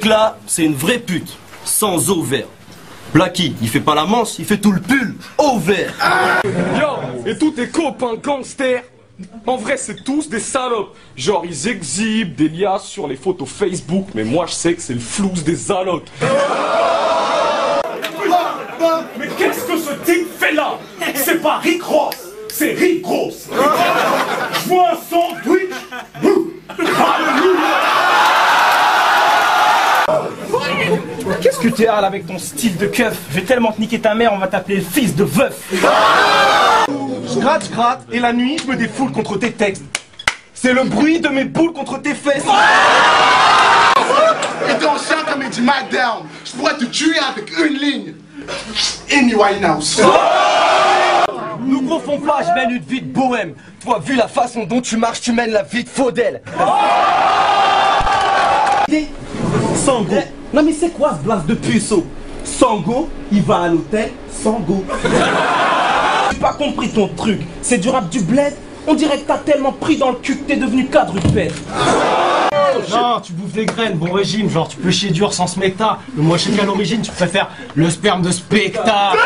là, c'est une vraie pute, sans ovaire. Blacky, il fait pas la manche, il fait tout le pull, ovaire. Yo, et tous tes copains gangsters, en vrai c'est tous des salopes. Genre ils exhibent des liasses sur les photos Facebook, mais moi je sais que c'est le flouze des allocs. Mais qu'est-ce que ce type fait là? C'est pas Rick Ross, c'est Rick Ross. Je vois un sandwich. Qu'est-ce que t'es hâle avec ton style de keuf? Je vais tellement te niquer ta mère, on va t'appeler le fils de veuf. Je gratte, et la nuit je me défoule contre tes textes. C'est le bruit de mes boules contre tes fesses. Et ton chien comme il dit Smackdown, je pourrais te tuer avec une ligne. Amy Winehouse. Nous confond pas, je mène une vie de bohème. Toi, vu la façon dont tu marches, tu mènes la vie de Faudel. Sango. Non mais c'est quoi ce blast de puceau? Sango, il va à l'hôtel, Sango. J'ai pas compris ton truc, c'est du rap du bled. On dirait que t'as tellement pris dans le cul que t'es devenu quadrupède. Non, tu bouffes des graines, bon régime, genre tu peux chier dur sans se méta. Mais moi je sais qu'à l'origine tu préfères le sperme de spectacle.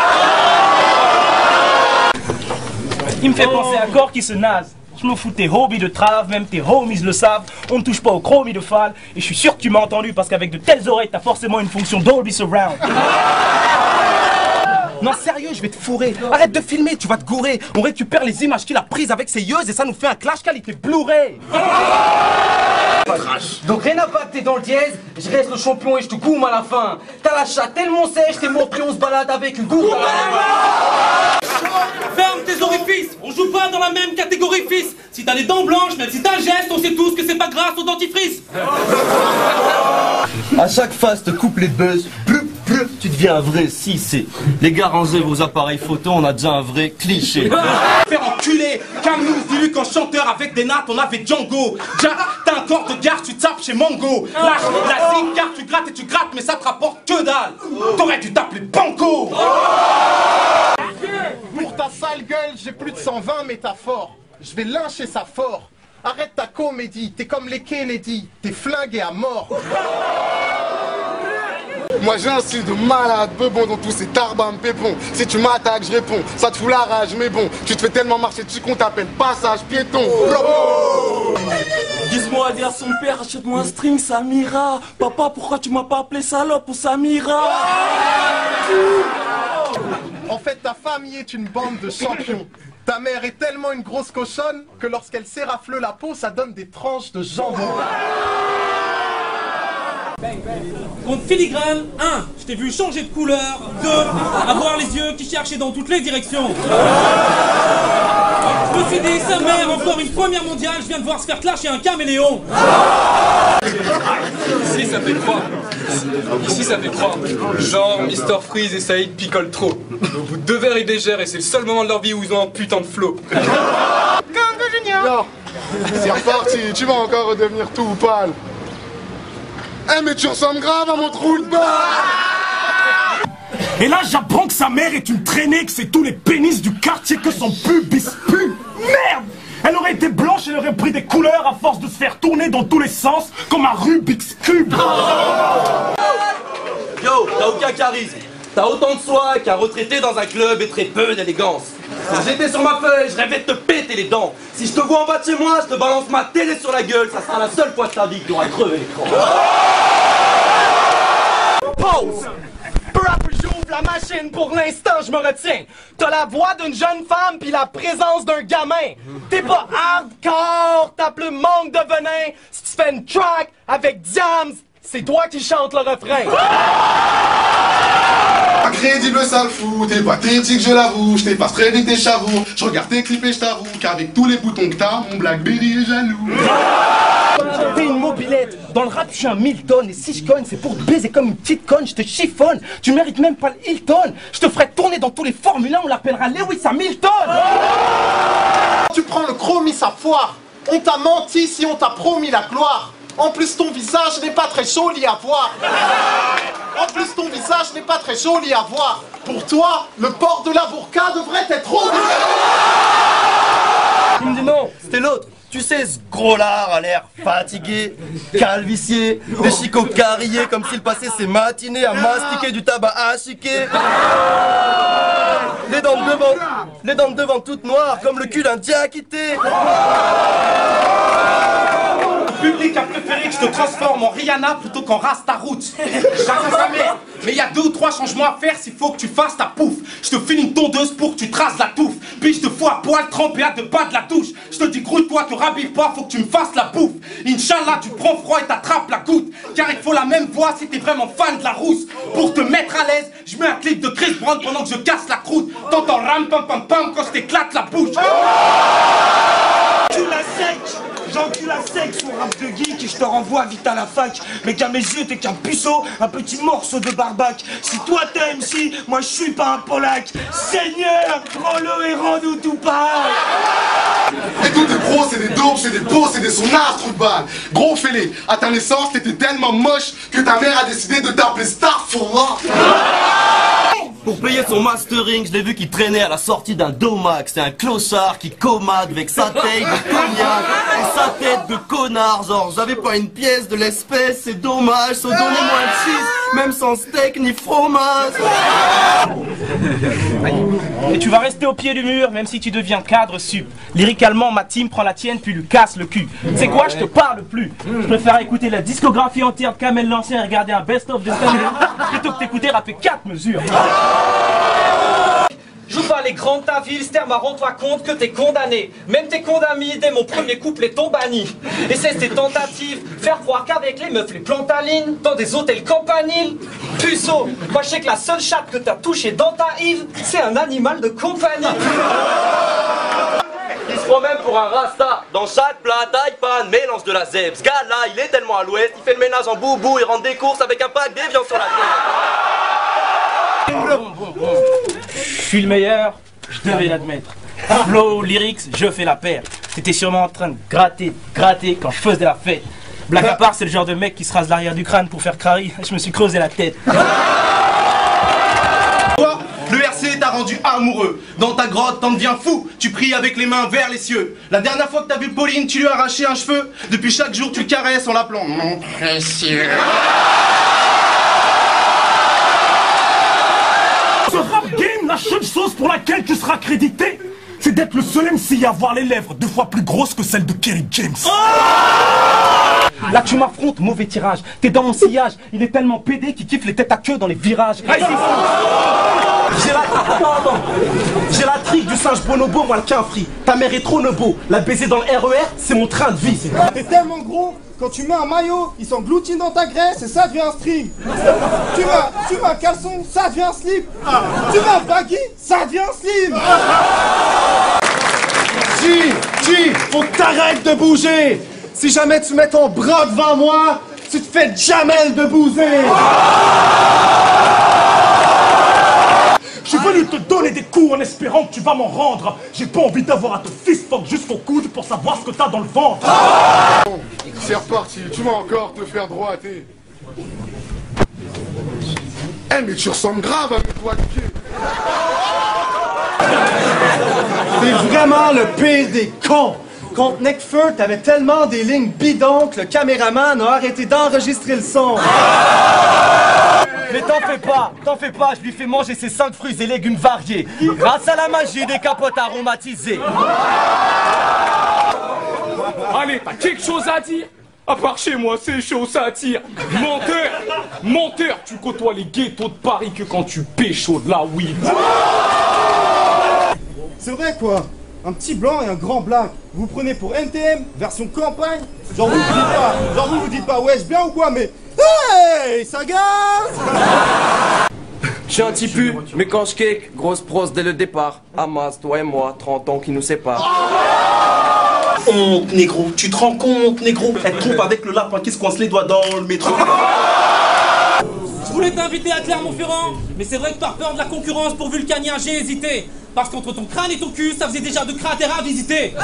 Il me fait penser à corps qui se nase. Je me fous tes hobbies de trave, même tes homies le savent. On ne touche pas au chromie de Fall. Et je suis sûr que tu m'as entendu parce qu'avec de telles oreilles, t'as forcément une fonction Dolby Surround. Non sérieux, je vais te fourrer. Arrête de filmer, tu vas te gourer. On récupère les images qu'il a prises avec ses yeux et ça nous fait un clash qualité Blu-ray. Donc rien à battre, t'es dans le dièse. Je reste le champion et je te goûme à la fin. T'as la chatte tellement sèche, t'es montré, on se balade avec une gourde. Ferme tes orifices, on joue pas dans la même catégorie fils. Si t'as les dents blanches, même si t'as un geste, on sait tous que c'est pas grâce au dentifrice. À chaque phase te coupe les buzz, tu deviens un vrai si c'est. Les gars, rangez vos appareils photo, on a déjà un vrai cliché. Faire enculer, calme-nous, dis-lui qu'en chanteur avec des nattes on avait Django. Jack, t'as un corps de garde, tu tapes chez Mango. Lâche la zig, car tu grattes et tu grattes, mais ça te rapporte que dalle. T'aurais dû t'appeler Banco. Pour ta sale gueule, j'ai plus de 120 métaphores. Je vais lyncher ça fort. Arrête ta comédie, t'es comme les Kennedy, t'es flingué à mort. Moi j'ai un style de malade, peu bon dans tous ces tarbams pépons. Si tu m'attaques, je réponds, ça te fout la rage, mais bon, tu te fais tellement marcher dessus qu'on t'appelle passage piéton. Dis-moi à dire à son père, achète-moi un string, Samira. Papa, pourquoi tu m'as pas appelé salope ou Samira? En fait, ta famille est une bande de champions. Ta mère est tellement une grosse cochonne que lorsqu'elle s'érafle la peau, ça donne des tranches de jambon. Contre filigrane, 1. Je t'ai vu changer de couleur. 2. Avoir les yeux qui cherchaient dans toutes les directions. Je me suis dit, sa mère, encore une première mondiale, je viens de voir se faire clasher un caméléon. Ici ça fait 3. Ici ça fait 3. Genre Mr Freeze et Saïd picolent trop. Au bout de 2 verres ils dégèrent et c'est le seul moment de leur vie où ils ont un putain de flow. Non, c'est reparti, tu vas encore redevenir tout pâle. Eh mais tu ressembles grave à mon trou de balle. Et là j'apprends que sa mère est une traînée, que c'est tous les pénis du quartier que son pubis pue. Merde! Elle aurait été blanche, elle aurait pris des couleurs à force de se faire tourner dans tous les sens comme un Rubik's Cube. Yo, t'as aucun charisme. T'as autant de soi qu'un retraité dans un club et très peu d'élégance. Quand j'étais sur ma feuille, je rêvais de te péter les dents. Si je te vois en bas de chez moi, je te balance ma télé sur la gueule. Ça sera la seule fois de ta vie que tu auras crevé l'écran. Pause. Peu à peu j'ouvre la machine, pour l'instant je me retiens. T'as la voix d'une jeune femme puis la présence d'un gamin. T'es pas hardcore, t'as plus manque de venin. Si tu fais une track avec Diams, c'est toi qui chante le refrain. Incrédible sale fou, t'es pathétique je l'avoue, je t'efface très vite tes chavoux. Je regarde tes clips et je t'avoue qu'avec tous les boutons que t'as, mon Blackberry est jaloux. T'es une mobilette, dans le rap je suis un Milton. Et si je cogne c'est pour te baiser comme une petite conne. Je te chiffonne, tu mérites même pas le Hilton. Je te ferai tourner dans tous les Formule 1, on l'appellera Lewis Hamilton. Tu prends le chromie sa foire. On t'a menti si on t'a promis la gloire. En plus ton visage n'est pas très joli à voir. En plus ton visage n'est pas très joli à voir. Pour toi, le port de la burqa devrait être obligé. Il me dit non, c'était l'autre. Tu sais, ce gros lard a l'air fatigué, calvicié, des chicots carriés comme s'il passait ses matinées à mastiquer du tabac à chiquer. Les dents de devant toutes noires comme le cul d'un diaquité. Le public a préféré que je te transforme en Rihanna plutôt qu'en Rastaroute. Jamais. Mais il y a 2 ou 3 changements à faire s'il faut que tu fasses ta pouffe. Je te file une tondeuse pour que tu traces la touffe. Puis je te fous à poil trempé à 2 pas de la douche. Je te dis grouille-toi, te rabive pas, faut que tu me fasses la bouffe. Inch'Allah, tu prends froid et t'attrapes la goutte. Car il faut la même voix si t'es vraiment fan de la rousse. Pour te mettre à l'aise, je mets un clip de Chris Brown pendant que je casse la croûte. T'entends ram pam pam pam quand je t'éclate la bouche. Tu la sec, j'encule à sec son rap de geek et je te renvoie vite à la fac. Mais qu'à mes yeux t'es qu'un puceau, un petit morceau de barbac. Si toi t'es MC, moi je suis pas un polac. Seigneur, prends-le et rends-nous tout pareil. Et tous tes pros, c'est des dopes, c'est des beaux, c'est des sonnages, trou de balle. Gros fêlé, à ta naissance, t'étais tellement moche que ta mère a décidé de t'appeler Star for Life. Pour payer son mastering, je l'ai vu qu'il traînait à la sortie d'un domax. C'est un clochard qui commade avec sa taille de cognac et sa tête de connard. Genre, j'avais pas une pièce de l'espèce, c'est dommage. So donnez-moi un cheese, même sans steak ni fromage. Et tu vas rester au pied du mur, même si tu deviens cadre sup. Lyricalement, ma team prend la tienne puis lui casse le cul. C'est quoi, je te parle plus. Je préfère écouter la discographie entière de Kamel l'Ancien et regarder un best-of de Stanley plutôt que t'écouter rapper 4 mesures. Joue pas les grands de ta ville, Sterma, rends-toi compte que t'es condamné. Même tes condamnis, dès mon premier couplet t'ont banni. Et c'est tes tentatives, faire croire qu'avec les meufs, les plantalines, dans des hôtels campaniles. Puceau, moi je sais que la seule chatte que t'as touchée dans ta Yves, c'est un animal de compagnie. Il se prend même pour un rasta. Dans chaque plat, taille pan, mélange de la zèbre. Ce gars-là, il est tellement à l'ouest, il fait le ménage en boubou et rentre des courses avec un pack d'évian sur la tête. Je suis le meilleur, je devais l'admettre. Flow, lyrics, je fais la paire. T'étais sûrement en train de gratter quand je faisais la fête. Blague à part, c'est le genre de mec qui se rase l'arrière du crâne pour faire crari. Je me suis creusé la tête. Le RC t'a rendu amoureux. Dans ta grotte, t'en deviens fou. Tu pries avec les mains vers les cieux. La dernière fois que t'as vu Pauline, tu lui as arraché un cheveu. Depuis chaque jour, tu le caresses en l'appelant mon précieux. Ce rap game, la seule chose pour laquelle tu seras crédité, c'est d'être le seul MC à avoir les lèvres 2 fois plus grosses que celles de Kerry James. Là tu m'affrontes, mauvais tirage. T'es dans mon sillage, il est tellement pédé qu'il kiffe les têtes à queue dans les virages. J'ai la trique du singe bonobo, moi le quinfri. Ta mère est trop nebo, la baiser dans le RER, c'est mon train de vie. T'es tellement gros, quand tu mets un maillot, il s'engloutit dans ta graisse et ça devient un string. Tu mets un caleçon, ça devient un slip. Tu mets un baggy, ça devient un slim. G, faut que t'arrêtes de bouger. Si jamais tu mets ton bras devant moi, tu te fais jamais de bouser. Je suis venu te donner des coups en espérant que tu vas m'en rendre. J'ai pas envie d'avoir à te fist-fuck jusqu'au coude pour savoir ce que t'as dans le ventre. C'est reparti, tu vas encore te faire droiter. Eh mais tu ressembles grave à mes doigts de pied. T'es vraiment le pire des cons. Contre Necfeu, t'avais tellement des lignes bidons que le caméraman a arrêté d'enregistrer le son. Mais t'en fais pas, je lui fais manger ses 5 fruits et légumes variés. Grâce à la magie des capotes aromatisées. Allez, t'as quelque chose à dire? À part chez moi, c'est chaud, ça attire. Menteur, tu côtoies les ghettos de Paris que quand tu pécho de la weed. C'est vrai quoi. Un petit blanc et un grand black. Vous vous prenez pour NTM, version campagne. Genre vous vous dites pas wesh bien ou quoi, mais hey, ça gaz. Je suis un tipu, mais quand je cake, grosse prose dès le départ. Hamas, toi et moi, 30 ans qui nous séparent. Honte, négro, tu te rends compte, négro? Elle trompe avec le lapin qui se coince les doigts dans le métro. Je voulais t'inviter à Clermont-Ferrand, mais c'est vrai que par peur de la concurrence pour Vulcania, j'ai hésité. Parce qu'entre ton crâne et ton cul, ça faisait déjà 2 cratères à visiter.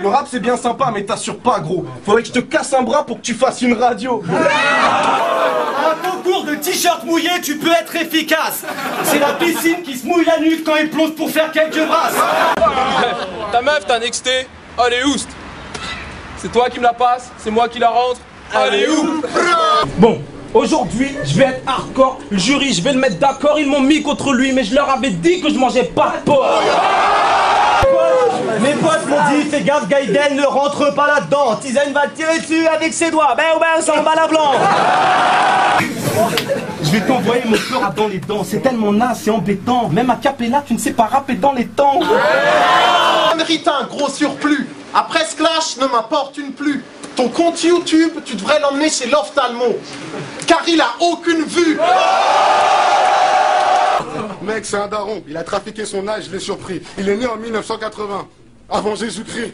Le rap c'est bien sympa, mais t'assures pas, gros. Faudrait que je te casse un bras pour que tu fasses une radio. Un concours de t-shirt mouillé, tu peux être efficace. C'est la piscine qui se mouille la nuque quand il plonge pour faire quelques brasses. Ta meuf t'a nexté. Allez, oust. C'est toi qui me la passes, c'est moi qui la rentre. Allez où? Bon, aujourd'hui, je vais être hardcore. Le jury, je vais le mettre d'accord. Ils m'ont mis contre lui, mais je leur avais dit que je mangeais pas de porc. Mes potes m'ont dit, fais gaffe Gaiden, ne rentre pas là-dedans. Tizen va te tirer dessus avec ses doigts. Ben ou ben, ça en bat la blanc. Je vais t'envoyer mon peur dans les dents. C'est tellement naze, c'est embêtant. Même à Capella, tu ne sais pas rapper dans les temps. Mérite un gros surplus. Après ce clash, ne m'importune plus. Ton compte YouTube, tu devrais l'emmener chez l'ophtalmo. Car il a aucune vue. Mec, c'est un daron. Il a trafiqué son âge, je l'ai surpris. Il est né en 1980, avant Jésus-Christ.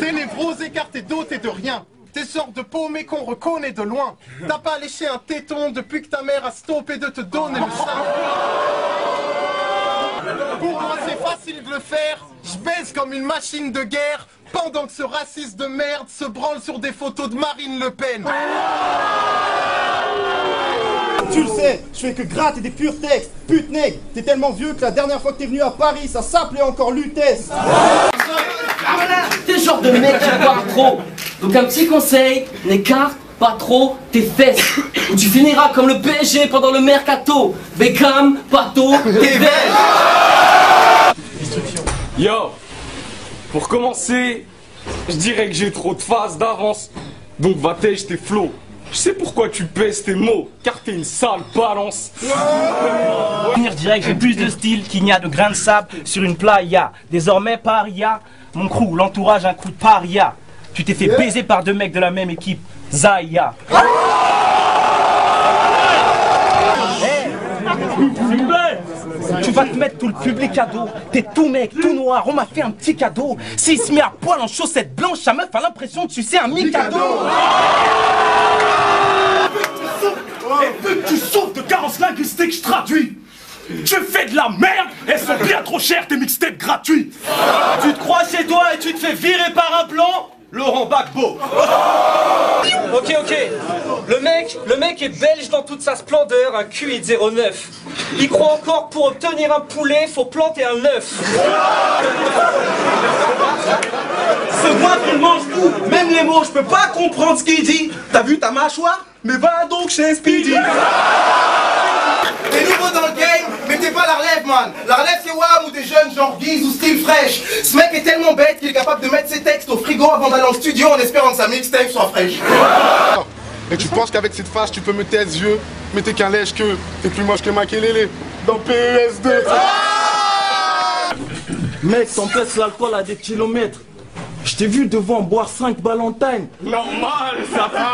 Tes névroses écartées d'autres et de rien. Tes sortes de paumés qu'on reconnaît de loin. T'as pas léché un téton depuis que ta mère a stoppé de te donner le sein. Pour moi c'est facile de le faire. Je baise comme une machine de guerre. Pendant que ce raciste de merde se branle sur des photos de Marine Le Pen. Tu le sais, je fais que gratter des purs textes. Pute nègre, t'es tellement vieux que la dernière fois que t'es venu à Paris, ça s'appelait encore Lutèce. T'es le genre de mec qui parle trop. Donc un petit conseil, n'écarte pas trop tes fesses. Ou tu finiras comme le PSG pendant le mercato. Beckham, Pato, tes vestes. Yo, pour commencer, je dirais que j'ai trop de phases d'avance. Donc va tèche tes flots. Je sais pourquoi tu pèses tes mots, car t'es une sale balance. Je dirais que j'ai plus de style qu'il n'y a de grains de sable sur une playa. Désormais, paria, mon crew, l'entourage, un coup de paria. Tu t'es fait baiser par deux mecs de la même équipe, Zaya. Tu vas te mettre tout le public à dos. T'es tout mec, tout noir, on m'a fait un petit cadeau. S'il se met à poil en chaussettes blanches, sa meuf a l'impression de sucer un mi-cadeau. Et vu que tu souffres de carence linguistique, je traduis. Tu fais de la merde, elles sont bien trop chères tes mixtapes gratuits. Tu te crois chez toi et tu te fais virer par un plan Laurent Gbagbo. Ok, le mec est belge dans toute sa splendeur, un QI 09. Il croit encore que pour obtenir un poulet, faut planter un œuf. Ce goin il mange tout, même les mots, je peux pas comprendre ce qu'il dit. T'as vu ta mâchoire? Mais va donc chez Speedy. T'es nouveau dans le game, mais t'es pas la relève, man. La relève, c'est Wham ou des jeunes genre Guise ou Style Fresh. Ce mec est tellement bête qu'il est capable de mettre ses textes au frigo avant d'aller en studio en espérant que sa mixtape soit fraîche. Et tu penses qu'avec cette face, tu peux me taire les yeux, mais t'es qu'un lèche-queue. T'es plus moche que Makelele dans PES2. Mec, t'empêches l'alcool à des kilomètres. Je t'ai vu devant boire 5 Ballantines. Normal, ça va.